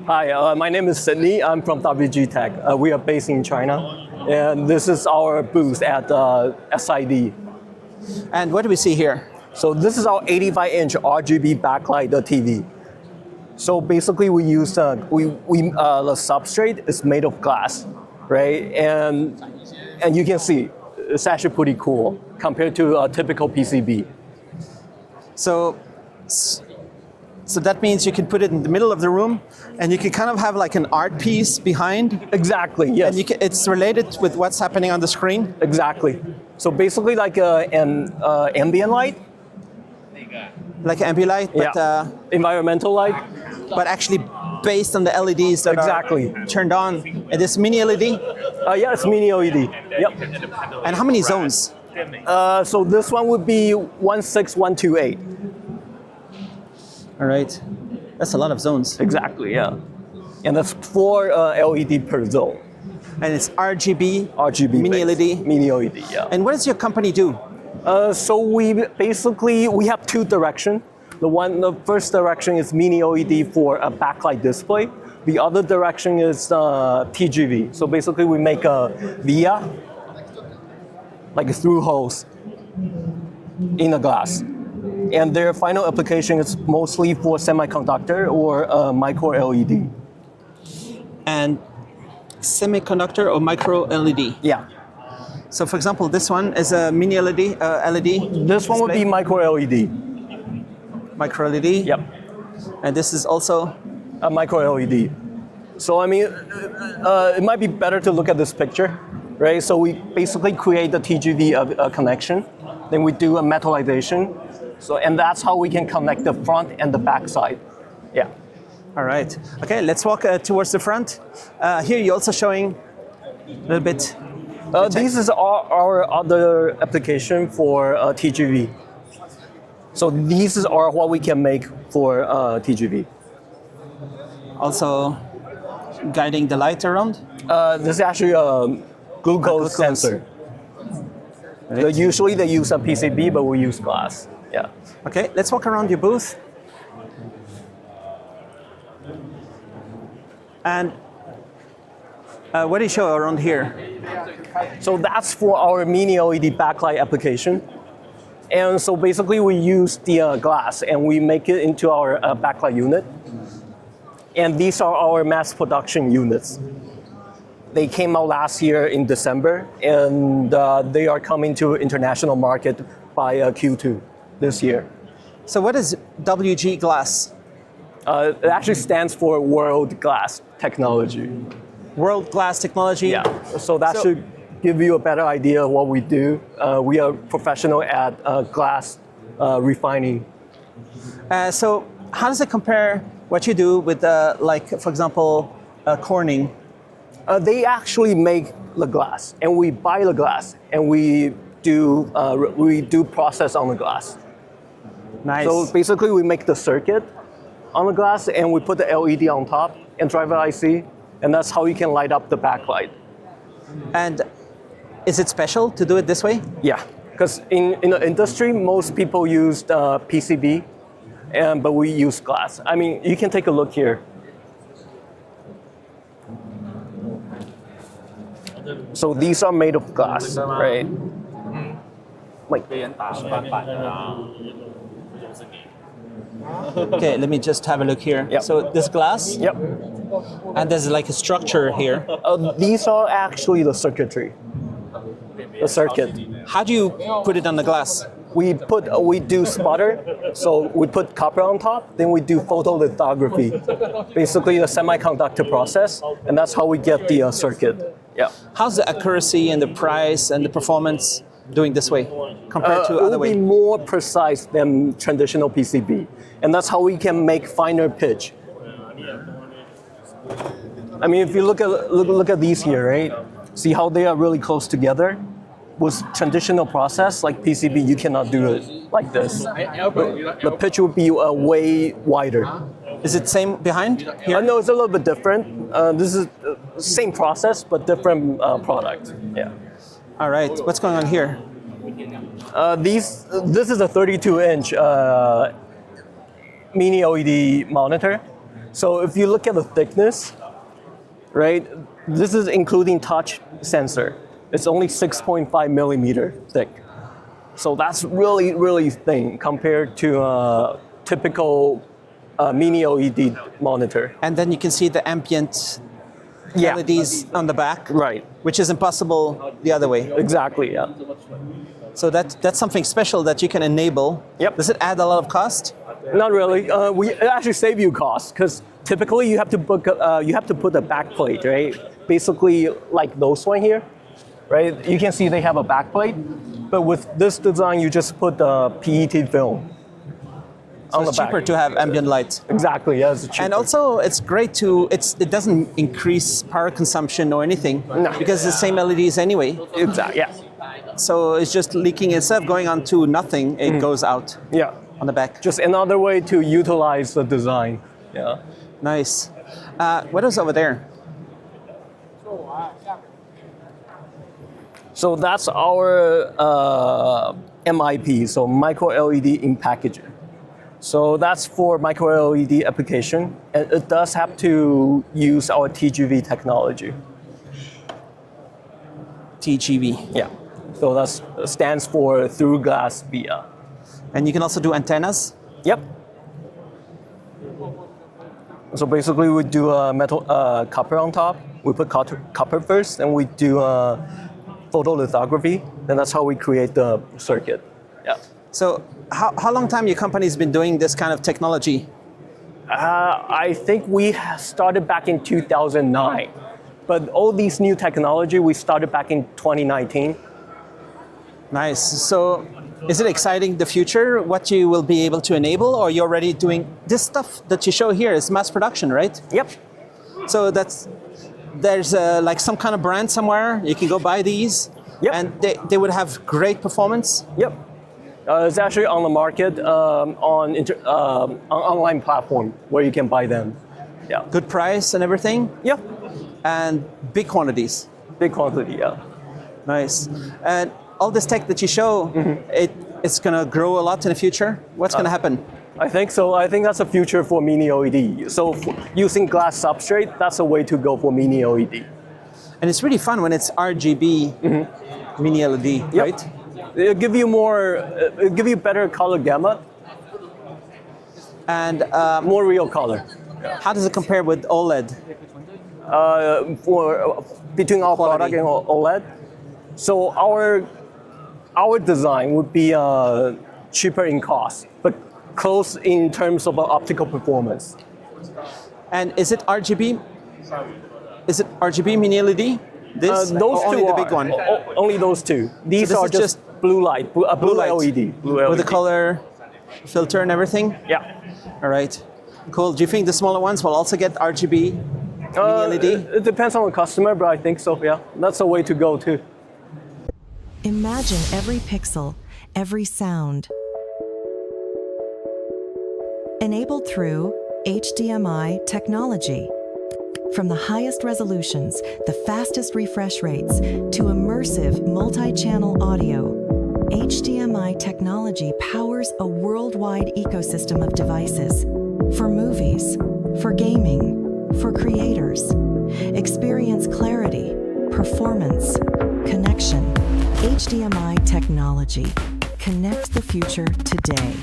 Hi, my name is Sydney. I'm from WGTech. We are based in China, and this is our booth at SID. And what do we see here? So this is our 85-inch RGB backlight TV. So basically, we use the substrate is made of glass, right? And you can see it's actually pretty cool compared to a typical PCB. So that means you can put it in the middle of the room, and you can kind of have like an art piece behind. Exactly, yes. And it's related with what's happening on the screen. Exactly. So basically, like an ambient light. Like an ambient light, but environmental light. But actually based on the LEDs that are turned on. And this mini LED? Yeah, it's mini LED. Yep. And how many zones? So this one would be 16128. All right. That's a lot of zones. Exactly, yeah. And that's 4 LED per zone. And it's RGB mini based. LED? Mini LED, yeah. And what does your company do? So we have 2 directions. The first direction is mini LED for a backlight display. The other direction is TGV. So basically we make a via, like through holes in the glass. And their final application is mostly for semiconductor or micro LED. And semiconductor or micro LED? Yeah. So for example, this one is a mini LED. This one would be micro LED. Micro LED? Yep. And this is also? A micro LED. So I mean, it might be better to look at this picture, right? So we basically create the TGV connection. Then we do a metallization. And that's how we can connect the front and the back side. Yeah. All right. Okay, let's walk towards the front. Here you're also showing a little bit. This is our other application for TGV. So these are what we can make for TGV. Also guiding the light around? This is actually a glucose sensor. Right. Usually they use a PCB, but we use glass. Yeah. Okay, let's walk around your booth. And what do you show around here? So that's for our mini LED backlight application. And so basically we use the glass and we make it into our backlight unit. And these are our mass production units. They came out last year in December, and they are coming to international market by Q2 this year. So what is WG Glass? It actually stands for World Glass Technology. World Glass Technology? Yeah, so that should give you a better idea of what we do. We are professional at glass refining. So how does it compare what you do with, like, for example, Corning? They actually make the glass, and we buy the glass, and we do process on the glass. Nice. So basically, we make the circuit on the glass, and we put the LED on top and driver IC, and that's how you can light up the backlight. And is it special to do it this way? Yeah, because in the industry, most people use PCB, but we use glass. I mean, you can take a look here. So these are made of glass, right? Like. Okay, let me just have a look here. Yep. So this glass? Yep. And there's like a structure here. These are actually the circuitry. The circuit. How do you put it on the glass? We do sputter, so we put copper on top, then we do photolithography, basically the semiconductor process, and that's how we get the circuit. Yeah. How's the accuracy and the price and the performance doing this way compared to other way? It will be more precise than traditional PCB, and that's how we can make finer pitch. I mean, if you look at these here, right? See how they are really close together? With traditional process like PCB, you cannot do it like this. The pitch would be way wider. Is it same behind here? No, it's a little bit different. This is the same process, but different product. Yeah. All right. What's going on here? This is a 32-inch mini LED monitor. So if you look at the thickness, right, this is including touch sensor. It's only 6.5 millimeter thick. So that's really, really thin compared to a typical mini LED monitor. And then you can see the ambient Yeah. LEDs on the back, Right. which is impossible the other way. Exactly, yeah. So that's something special that you can enable. Yep. Does it add a lot of cost? Not really. We actually save you costs because typically you have to put a backplate, right? Basically like those one here, right? You can see they have a backplate, but with this design you just put the PET film on the It's cheaper back. to have ambient light. Exactly, yeah, it's cheaper. And also, it's great it doesn't increase power consumption or anything because it's the same LEDs anyway. Exactly, yeah. So it's just leaking instead of going on to nothing, it goes out Yeah. on the back. Just another way to utilize the design. Yeah. Nice. What is over there? So that's our MIP, so micro LED in packager. So that's for micro LED application, and it does have to use our TGV technology. TGV. Yeah. So that stands for through glass via. And you can also do antennas. Yep. So basically, we do a metal copper on top. We put copper first, and we do photolithography, and that's how we create the circuit. Yeah. So how long time your company's been doing this kind of technology? I think we started back in 2009, but all these new technology we started back in 2019. Nice. So is it exciting, the future, what you will be able to enable, or you're already doing this stuff that you show here is mass production, right? Yep. So there's like some kind of brand somewhere, you can go buy these, Yep. and they would have great performance. Yep. It's actually on the market on online platform where you can buy them. Yeah. Good price and everything, Yep. and big quantities. Big quantity. Yeah. Nice. And all this tech that you show, it's going to grow a lot in the future. What's going to happen? I think so. I think that's the future for mini LED. So using glass substrate, that's a way to go for mini LED. And it's really fun when it's RGB mini LED, Yep. right? It'll give you better color gamut, And more real color. how does it compare with OLED? For between our Quality. product and OLED. So our design would be cheaper in cost, but close in terms of optical performance. And is it RGB? Is it RGB mini LED? This Those or only two the are, big one Only those two. These this are is just just blue light, blue light. LED, blue LED. with the color filter and everything? Yeah. All right. Cool. Do you think the smaller ones will also get RGB mini LED? It depends on the customer, but I think so. Yeah, that's a way to go too. Imagine every pixel, every sound. Enabled through HDMI technology. From the highest resolutions, the fastest refresh rates, to immersive multi-channel audio, HDMI technology powers a worldwide ecosystem of devices. For movies, for gaming, for creators. Experience clarity, performance, connection. HDMI technology. Connect the future today.